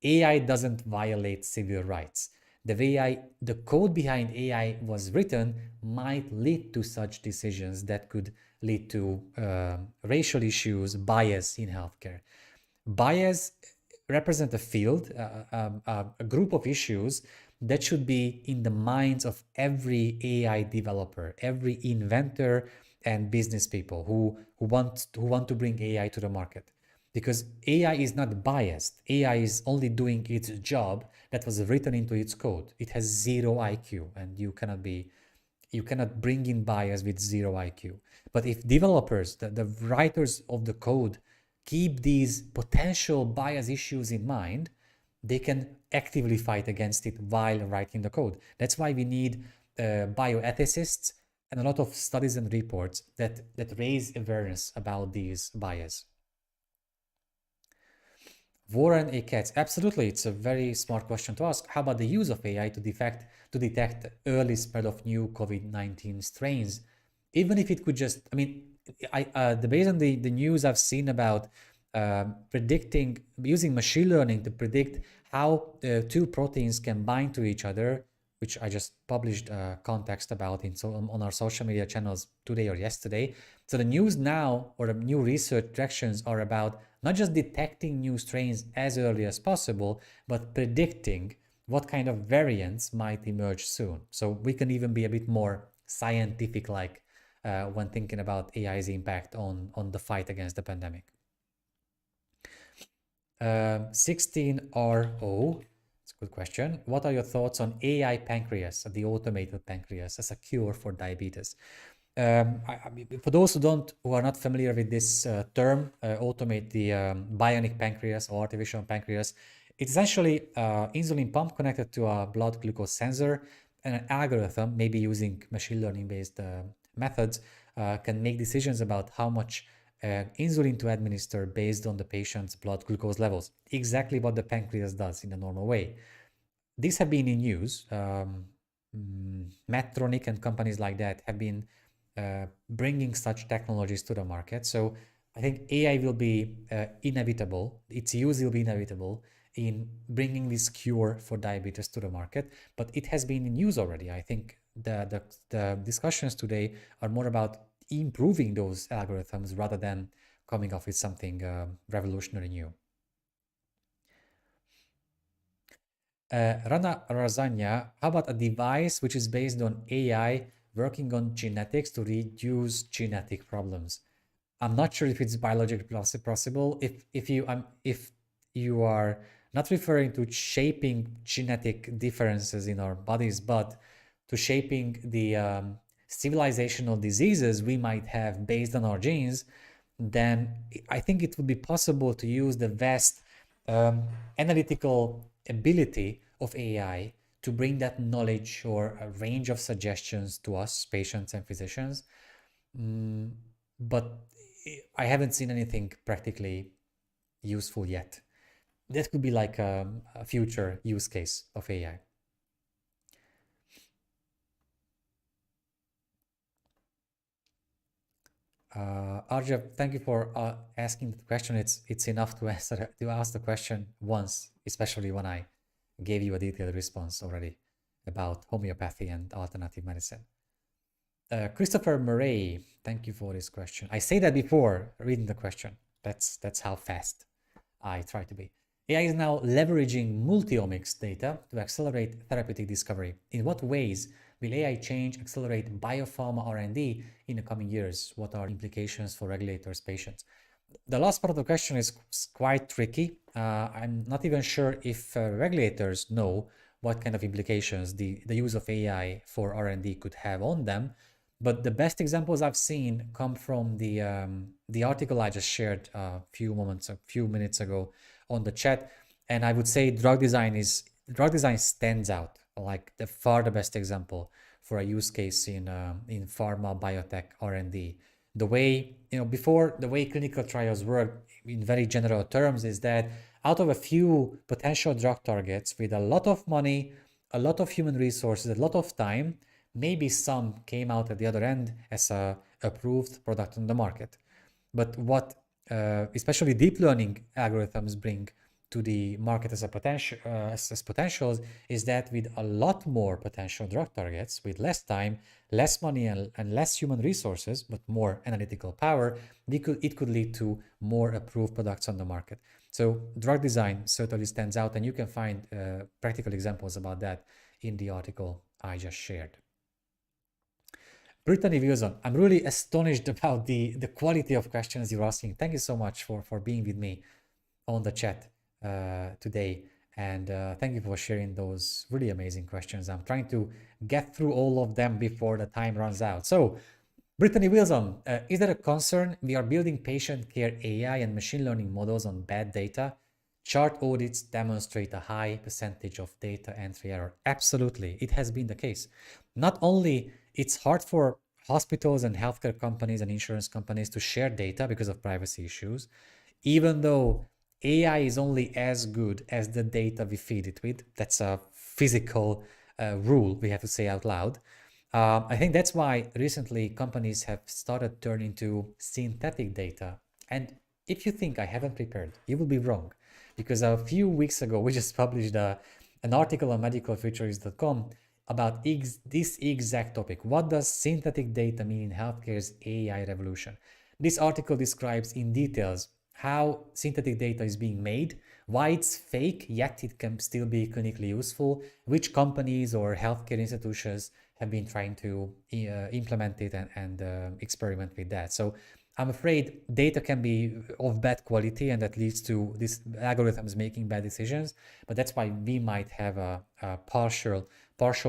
A: AI doesn't violate civil rights. The code behind AI was written might lead to such decisions that could lead to racial issues, bias in healthcare. Bias represent a field, a group of issues that should be in the minds of every AI developer, every inventor, and business people who want to bring AI to the market. Because AI is not biased. AI is only doing its job that was written into its code. It has zero IQ, and you cannot bring in bias with zero IQ. But if developers, the writers of the code, keep these potential bias issues in mind, they can actively fight against it while writing the code. That's why we need bioethicists and a lot of studies and reports that raise awareness about these bias. Warren A. Katz, absolutely, it's a very smart question to ask. How about the use of AI to detect early spread of new COVID-19 strains? Even if it could just, I mean, based on the news I've seen about predicting, using machine learning to predict how two proteins can bind to each other, which I just published context about on our social media channels today or yesterday. So the news now, or the new research directions, are about not just detecting new strains as early as possible, but predicting what kind of variants might emerge soon. So we can even be a bit more scientific like when thinking about AI's impact on the fight against the pandemic. 16RO, it's a good question. What are your thoughts on AI pancreas, the automated pancreas, as a cure for diabetes? For those who are not familiar with this term, automate the bionic pancreas or artificial pancreas, it's essentially insulin pump connected to a blood glucose sensor, and an algorithm, maybe using machine learning based methods, can make decisions about how much insulin to administer based on the patient's blood glucose levels. Exactly what the pancreas does in a normal way. These have been in use. Medtronic and companies like that have been bringing such technologies to the market. So I think AI will be inevitable. Its use will be inevitable in bringing this cure for diabetes to the market, but it has been in use already. I think the discussions today are more about improving those algorithms rather than coming up with something revolutionary new. Rana Razanya, how about a device which is based on AI working on genetics to reduce genetic problems? I'm not sure if it's biologically possible. If you are not referring to shaping genetic differences in our bodies, but to shaping the civilizational diseases we might have based on our genes, then I think it would be possible to use the vast analytical ability of AI to bring that knowledge or a range of suggestions to us, patients and physicians. But I haven't seen anything practically useful yet. That could be like a future use case of AI. Arjav, thank you for asking the question. It's enough to ask the question once, especially when I gave you a detailed response already about homeopathy and alternative medicine. Christopher Murray, thank you for this question. I say that before reading the question. That's how fast I try to be. AI is now leveraging multi-omics data to accelerate therapeutic discovery. In what ways will AI change, accelerate biopharma R&D in the coming years? What are implications for regulators, patients? The last part of the question is quite tricky. I'm not even sure if regulators know what kind of implications the use of AI for R&D could have on them. But the best examples I've seen come from the article I just shared a few minutes ago on the chat, and I would say drug design stands out like the best example for a use case in pharma biotech R&D. The way before, the way clinical trials work in very general terms is that out of a few potential drug targets with a lot of money, a lot of human resources, a lot of time, maybe some came out at the other end as a approved product on the market. But what especially deep learning algorithms bring to the market as potentials is that with a lot more potential drug targets, with less time, less money, and less human resources, but more analytical power, it could lead to more approved products on the market. So drug design certainly stands out, and you can find practical examples about that in the article I just shared. Brittany Wilson, I'm really astonished about the quality of questions you're asking. Thank you so much for being with me on the chat today. And thank you for sharing those really amazing questions. I'm trying to get through all of them before the time runs out. So, Brittany Wilson, is there a concern we are building patient care AI and machine learning models on bad data? Chart audits demonstrate a high percentage of data entry error. Absolutely, it has been the case. Not only it's hard for hospitals and healthcare companies and insurance companies to share data because of privacy issues, even though AI is only as good as the data we feed it with. That's a physical rule we have to say out loud. I think that's why recently companies have started turning to synthetic data. And if you think I haven't prepared, you will be wrong. Because a few weeks ago, we just published an article on medicalfuturist.com about this exact topic. What does synthetic data mean in healthcare's AI revolution? This article describes in details how synthetic data is being made, why it's fake, yet it can still be clinically useful, which companies or healthcare institutions have been trying to implement it and experiment with that. So I'm afraid data can be of bad quality and that leads to these algorithms making bad decisions. But that's why we might have a partial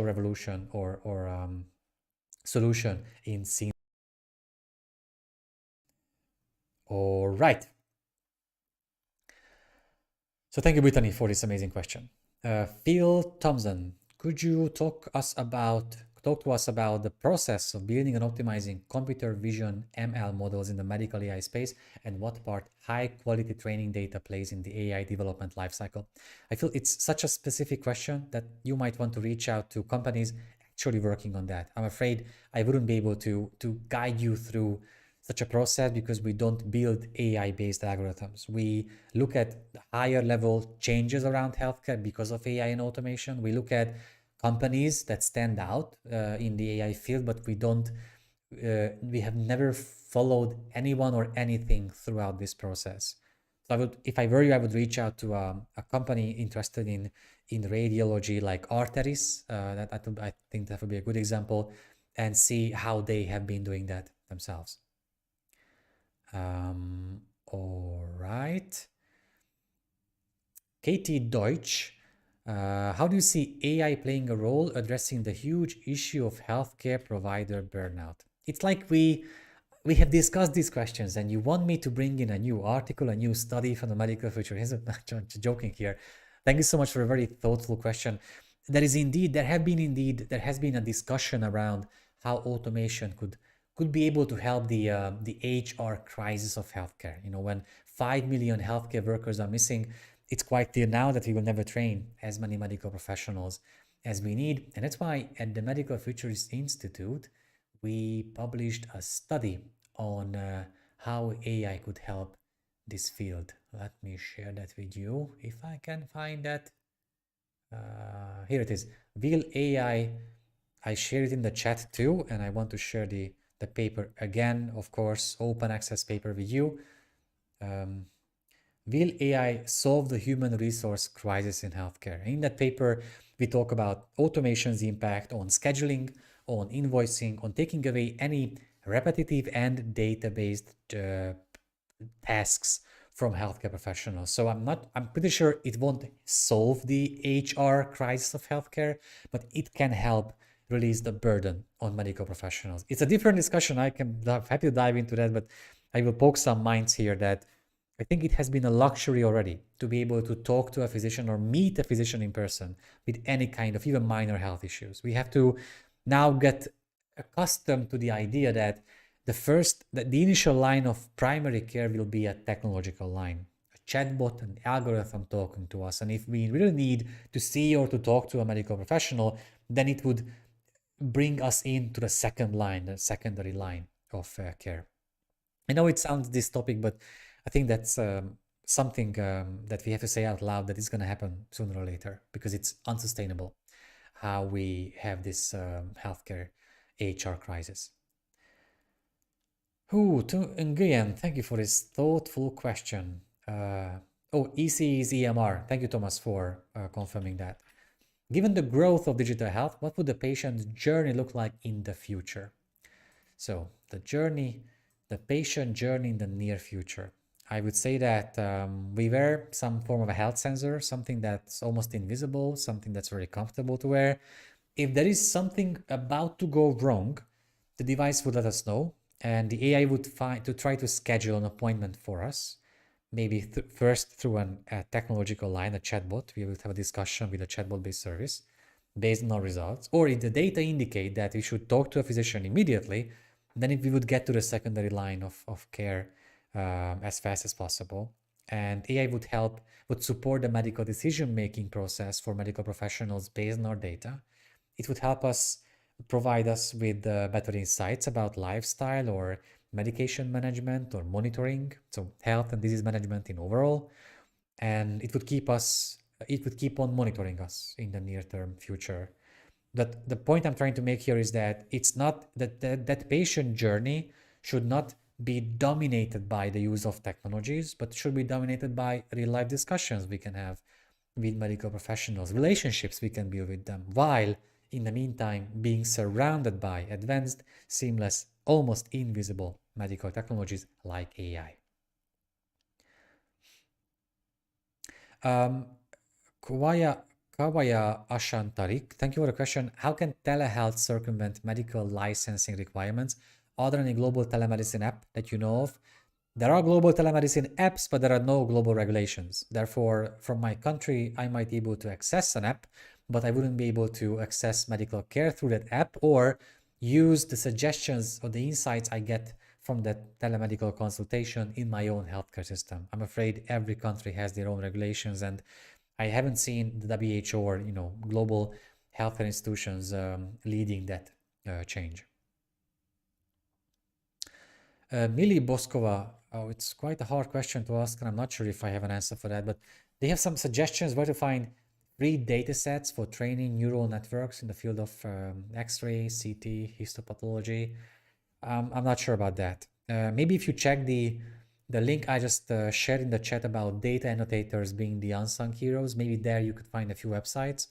A: revolution or solution in scene. All right. So thank you, Brittany, for this amazing question. Phil Thompson, could you talk to us about the process of building and optimizing computer vision ML models in the medical AI space and what part high quality training data plays in the AI development lifecycle? I feel it's such a specific question that you might want to reach out to companies actually working on that. I'm afraid I wouldn't be able to guide you through such a process because we don't build AI-based algorithms. We look at higher level changes around healthcare because of AI and automation. We look at companies that stand out in the AI field, but we have never followed anyone or anything throughout this process. So if I were you, I would reach out to a company interested in radiology like Arteris. I think that would be a good example, and see how they have been doing that themselves. All right. Katie Deutsch, how do you see AI playing a role addressing the huge issue of healthcare provider burnout? It's like we have discussed these questions and you want me to bring in a new article, a new study from the Medical Futurist. I'm joking here. Thank you so much for a very thoughtful question. There has been a discussion around how automation could be able to help the HR crisis of healthcare. You know, when 5 million healthcare workers are missing, it's quite clear now that we will never train as many medical professionals as we need. And that's why at the Medical Futurist Institute, we published a study on how AI could help this field. Let me share that with you if I can find that. Here it is. Will AI, I share it in the chat too, and I want to share the paper again, of course, open access paper with you. Will AI solve the human resource crisis in healthcare? In that paper, we talk about automation's impact on scheduling, on invoicing, on taking away any repetitive and data-based tasks from healthcare professionals. So I'm pretty sure it won't solve the HR crisis of healthcare, but it can help release the burden on medical professionals. It's a different discussion. I'm happy to dive into that, but I will poke some minds here that I think it has been a luxury already to be able to talk to a physician or meet a physician in person with any kind of even minor health issues. We have to now get accustomed to the idea that the initial line of primary care will be a technological line, a chatbot, an algorithm talking to us. And if we really need to see or to talk to a medical professional, then it would bring us into the secondary line of care. I know it sounds dystopic, but I think that's something that we have to say out loud that is going to happen sooner or later because it's unsustainable how we have this healthcare HR crisis. Nguyen, thank you for this thoughtful question. EC is EMR. Thank you, Thomas, for confirming that. Given the growth of digital health, what would the patient's journey look like in the future? So the patient journey in the near future. I would say that we wear some form of a health sensor, something that's almost invisible, something that's very comfortable to wear. If there is something about to go wrong, the device would let us know, and the AI would try to schedule an appointment for us. Maybe first through a technological line, a chatbot. We would have a discussion with a chatbot-based service based on our results. Or if the data indicate that we should talk to a physician immediately, then if we would get to the secondary line of care as fast as possible. And AI would support the medical decision-making process for medical professionals based on our data. It would help us provide us with better insights about lifestyle or medication management or monitoring, so health and disease management in overall. And it would keep on monitoring us in the near term future. But the point I'm trying to make here is that it's not that patient journey should not be dominated by the use of technologies, but should be dominated by real life discussions we can have with medical professionals, relationships we can build with them, while in the meantime being surrounded by advanced, seamless, almost invisible medical technologies like AI. Kawaya, Kawaya Ashantarik, thank you for the question. How can telehealth circumvent medical licensing requirements? Are there any global telemedicine app that you know of? There are global telemedicine apps, but there are no global regulations. Therefore, from my country, I might be able to access an app, but I wouldn't be able to access medical care through that app or use the suggestions or the insights I get from that telemedical consultation in my own healthcare system. I'm afraid every country has their own regulations, and I haven't seen the WHO or global healthcare institutions leading that change. Mili Boskova, oh, it's quite a hard question to ask, and I'm not sure if I have an answer for that, but they have some suggestions where to find free data sets for training neural networks in the field of X-ray, CT, histopathology. I'm not sure about that. Maybe if you check the link I just shared in the chat about data annotators being the unsung heroes, maybe there you could find a few websites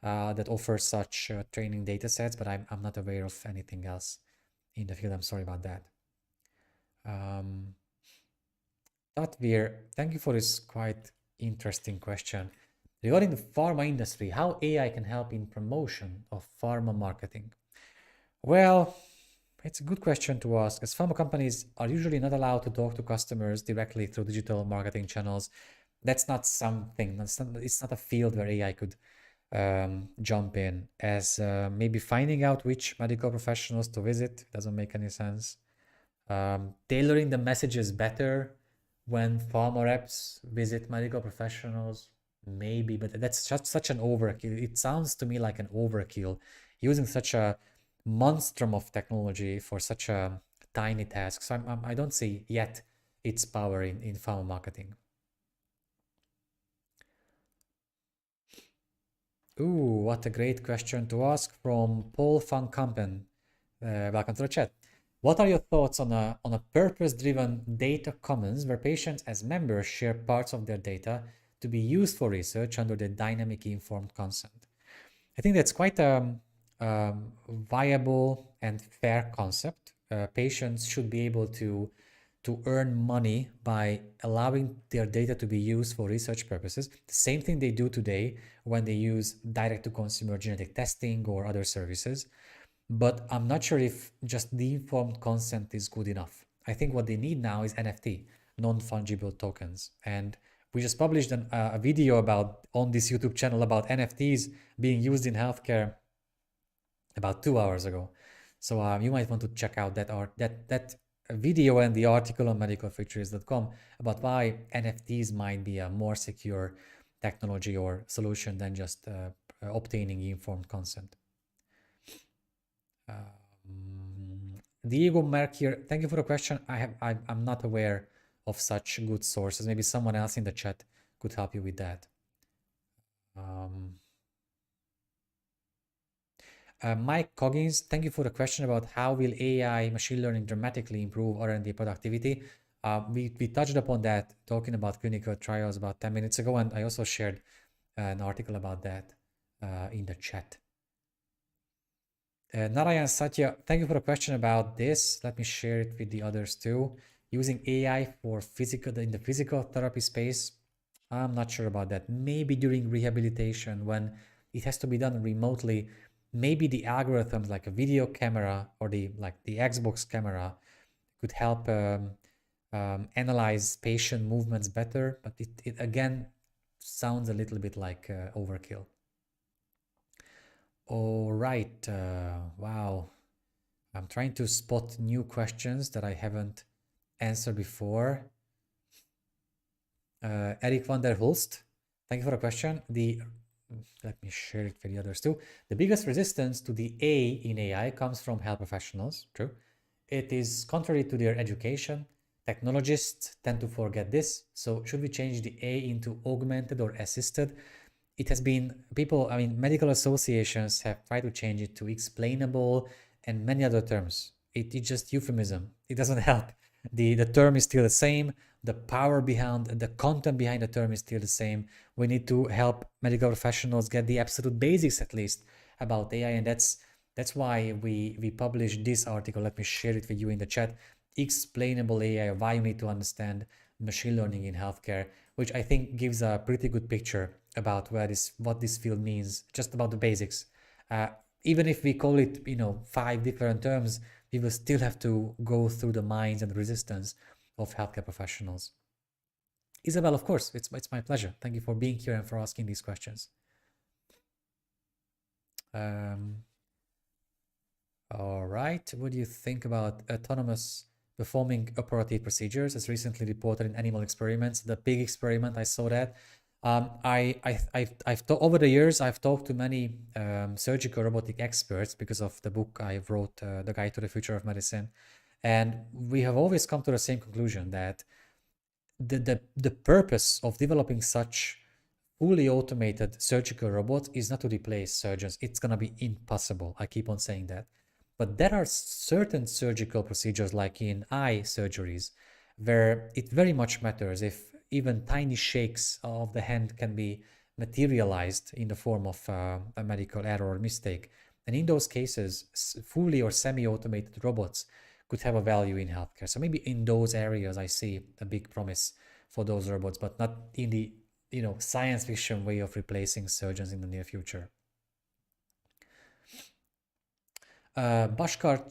A: that offer such training data sets, but I'm not aware of anything else in the field. I'm sorry about that. Tatvir, thank you for this quite interesting question. Regarding the pharma industry, how AI can help in promotion of pharma marketing? Well, it's a good question to ask, as pharma companies are usually not allowed to talk to customers directly through digital marketing channels. That's not something, it's not a field where AI could jump in, as maybe finding out which medical professionals to visit doesn't make any sense. Tailoring the messages better when pharma reps visit medical professionals, maybe, but that's just such an overkill. It sounds to me like an overkill, using such a monstrum of technology for such a tiny task. So I don't see yet its power in pharma marketing. Ooh, what a great question to ask from Paul van Kampen. Welcome to the chat. What are your thoughts on a purpose-driven data commons where patients as members share parts of their data to be used for research under the dynamic informed consent? I think that's quite a viable and fair concept. Patients should be able to earn money by allowing their data to be used for research purposes. The same thing they do today when they use direct-to-consumer genetic testing or other services. But I'm not sure if just the informed consent is good enough. I think what they need now is NFT, non-fungible tokens. And we just published a video on this YouTube channel about NFTs being used in healthcare about 2 hours ago. So you might want to check out that video and the article on medicalfuturist.com about why NFTs might be a more secure technology or solution than just obtaining informed consent. Diego Mercure, thank you for the question. I'm not aware of such good sources. Maybe someone else in the chat could help you with that. Mike Coggins, thank you for the question about how will AI machine learning dramatically improve R&D productivity. We touched upon that talking about clinical trials about 10 minutes ago, and I also shared an article about that in the chat. Narayan Satya, thank you for the question about this. Let me share it with the others too. Using AI for physical in the physical therapy space, I'm not sure about that. Maybe during rehabilitation when it has to be done remotely, maybe the algorithms like a video camera or the Xbox camera could help analyze patient movements better. But it again sounds a little bit like overkill. All right. Wow. I'm trying to spot new questions that I haven't answered before. Eric van der Hulst, thank you for the question. Let me share it for the others too. The biggest resistance to the A in AI comes from health professionals. True. It is contrary to their education. Technologists tend to forget this. So should we change the A into augmented or assisted? It has been medical associations have tried to change it to explainable and many other terms. It's just euphemism. It doesn't help. The term is still the same. The power behind the content behind the term is still the same. We need to help medical professionals get the absolute basics at least about AI, and that's why we published this article. Let me share it with you in the chat. Explainable AI, why you need to understand machine learning in healthcare, which I think gives a pretty good picture about what this field means, just about the basics. Even if we call it, 5 different terms, we will still have to go through the minds and resistance of healthcare professionals. Isabel, of course, it's my pleasure. Thank you for being here and for asking these questions. All right, what do you think about autonomous performing operative procedures as recently reported in animal experiments? The pig experiment, I saw that. Over the years, I've talked to many surgical robotic experts because of the book I wrote, The Guide to the Future of Medicine. And we have always come to the same conclusion that the purpose of developing such fully automated surgical robots is not to replace surgeons. It's going to be impossible. I keep on saying that. But there are certain surgical procedures, like in eye surgeries, where it very much matters if even tiny shakes of the hand can be materialized in the form of a medical error or mistake. And in those cases, fully or semi-automated robots could have a value in healthcare. So maybe in those areas, I see a big promise for those robots, but not in the science fiction way of replacing surgeons in the near future. Bhaskar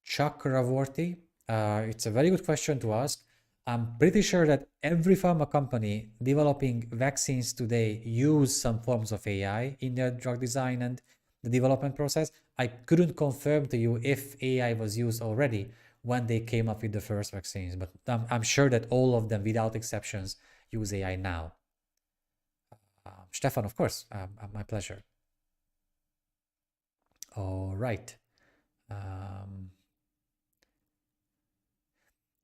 A: Chakravorty, it's a very good question to ask. I'm pretty sure that every pharma company developing vaccines today use some forms of AI in their drug design and the development process. I couldn't confirm to you if AI was used already when they came up with the first vaccines, but I'm sure that all of them, without exceptions, use AI now. Stefan, of course, my pleasure. All right.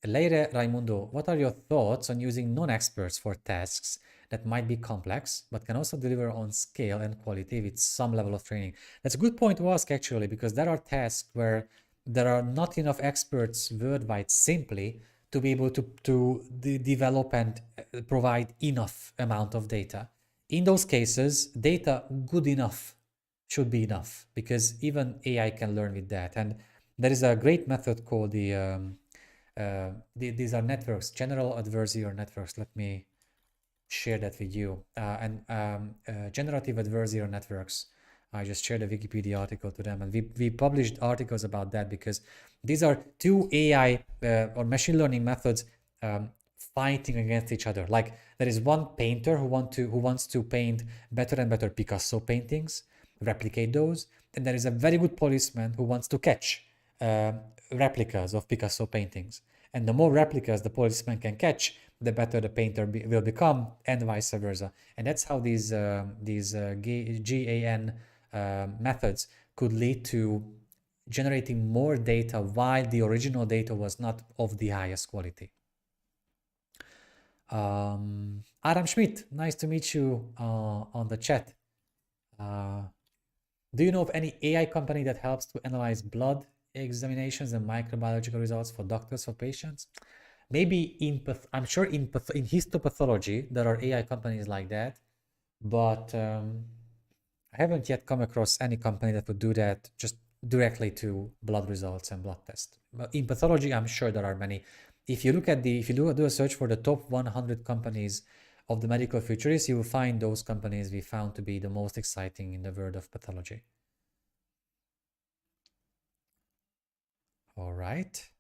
A: Leire Raimundo, what are your thoughts on using non-experts for tasks that might be complex, but can also deliver on scale and quality with some level of training? That's a good point to ask, actually, because there are tasks where there are not enough experts worldwide simply to be able to develop and provide enough amount of data. In those cases, data good enough should be enough, because even AI can learn with that. And there is a great method called these are networks, general adversarial networks. Let me share that with you. Generative adversarial networks. I just shared a Wikipedia article to them, and we published articles about that because these are two AI or machine learning methods fighting against each other. Like there is one painter who wants to paint better and better Picasso paintings, replicate those, and there is a very good policeman who wants to catch replicas of Picasso paintings. And the more replicas the policeman can catch, the better the painter will become, and vice versa. And that's how these GAN methods could lead to generating more data while the original data was not of the highest quality. Adam Schmidt, nice to meet you on the chat. Do you know of any AI company that helps to analyze blood examinations and microbiological results for doctors for patients? Maybe I'm sure in histopathology there are AI companies like that, but I haven't yet come across any company that would do that just directly to blood results and blood tests. But in pathology, I'm sure there are many. If you look at if you do a search for the top 100 companies of the medical futurists, you will find those companies we found to be the most exciting in the world of pathology. All right.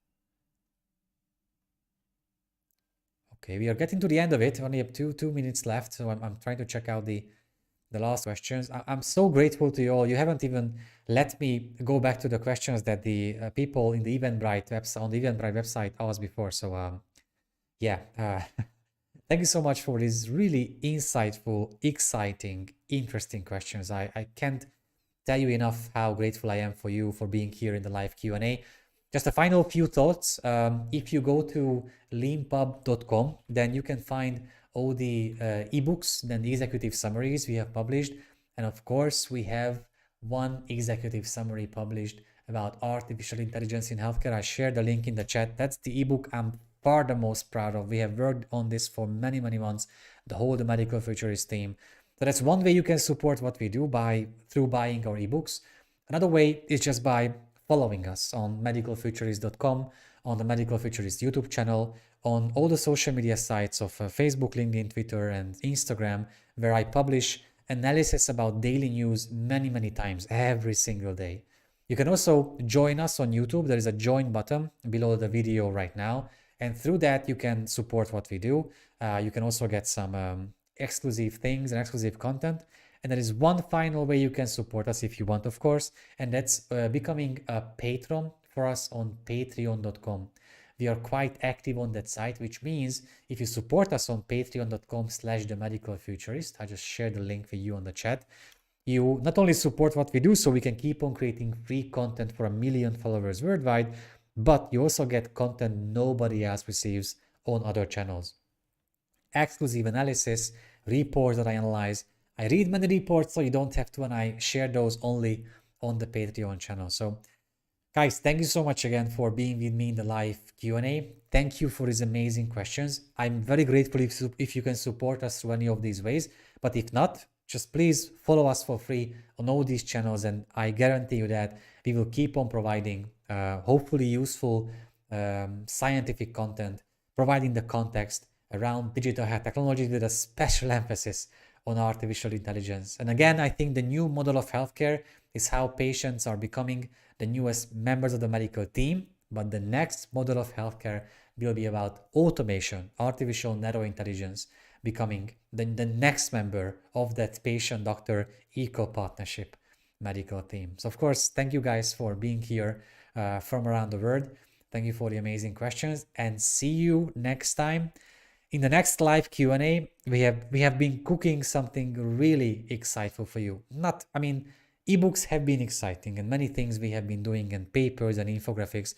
A: Okay, we are getting to the end of it. Only have two minutes left, so I'm trying to check out the last questions. I'm so grateful to you all. You haven't even let me go back to the questions that the people in the Eventbrite website on the Eventbrite website asked before. So yeah, thank you so much for these really insightful, exciting, interesting questions. I can't tell you enough how grateful I am for you for being here in the live Q&A. Just a final few thoughts. If you go to leanpub.com, then you can find all the ebooks, then the executive summaries we have published. And of course, we have one executive summary published about artificial intelligence in healthcare. I shared the link in the chat. That's the ebook I'm far the most proud of. We have worked on this for many, many months, the whole the Medical Futurist team. So that's one way you can support what we do through buying our ebooks. Another way is just by following us on medicalfuturist.com, on the Medical Futurist YouTube channel, on all the social media sites of Facebook, LinkedIn, Twitter, and Instagram, where I publish analysis about daily news many, many times every single day. You can also join us on YouTube. There is a join button below the video right now. And through that, you can support what we do. You can also get some exclusive things and exclusive content. And there is one final way you can support us if you want, of course, and that's becoming a patron for us on patreon.com. We are quite active on that site, which means if you support us on patreon.com/themedicalfuturist, I just shared the link with you on the chat, you not only support what we do so we can keep on creating free content for 1 million followers worldwide, but you also get content nobody else receives on other channels. Exclusive analysis, reports that I analyze. I read many reports, so you don't have to, and I share those only on the Patreon channel. So guys, thank you so much again for being with me in the live Q&A. Thank you for these amazing questions. I'm very grateful if you can support us through any of these ways, but if not, just please follow us for free on all these channels, and I guarantee you that we will keep on providing hopefully useful scientific content, providing the context around digital health technology with a special emphasis on artificial intelligence. And again, I think the new model of healthcare is how patients are becoming the newest members of the medical team, but the next model of healthcare will be about automation, artificial narrow intelligence, becoming the next member of that patient-doctor eco-partnership medical team. So of course, thank you guys for being here from around the world. Thank you for the amazing questions, and see you next time. In the next live Q&A, we have been cooking something really exciting for you. Ebooks have been exciting and many things we have been doing and papers and infographics.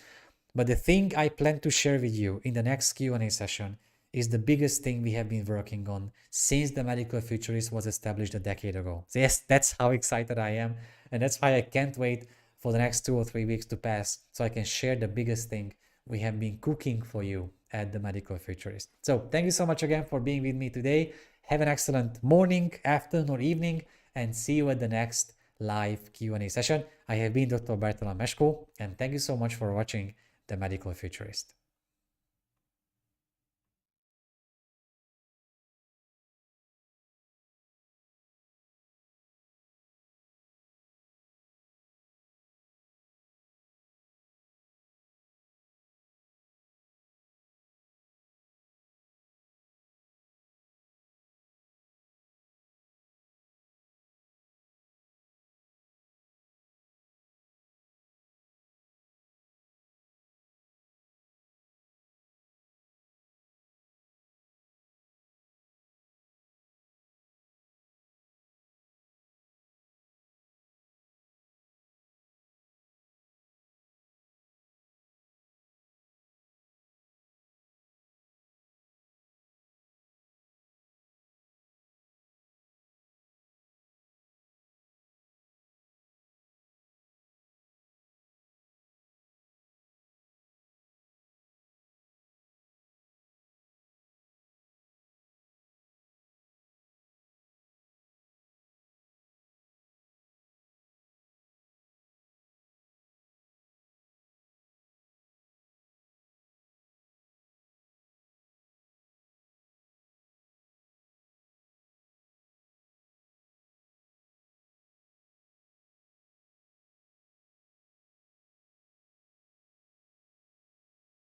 A: But the thing I plan to share with you in the next Q&A session is the biggest thing we have been working on since the Medical Futurist was established a decade ago. So yes, that's how excited I am. And that's why I can't wait for the next 2 or 3 weeks to pass so I can share the biggest thing we have been cooking for you at the Medical Futurist. So thank you so much again for being with me today. Have an excellent morning, afternoon, or evening, and see you at the next live Q&A session. I have been Dr. Bertalan Meskó, and thank you so much for watching the Medical Futurist.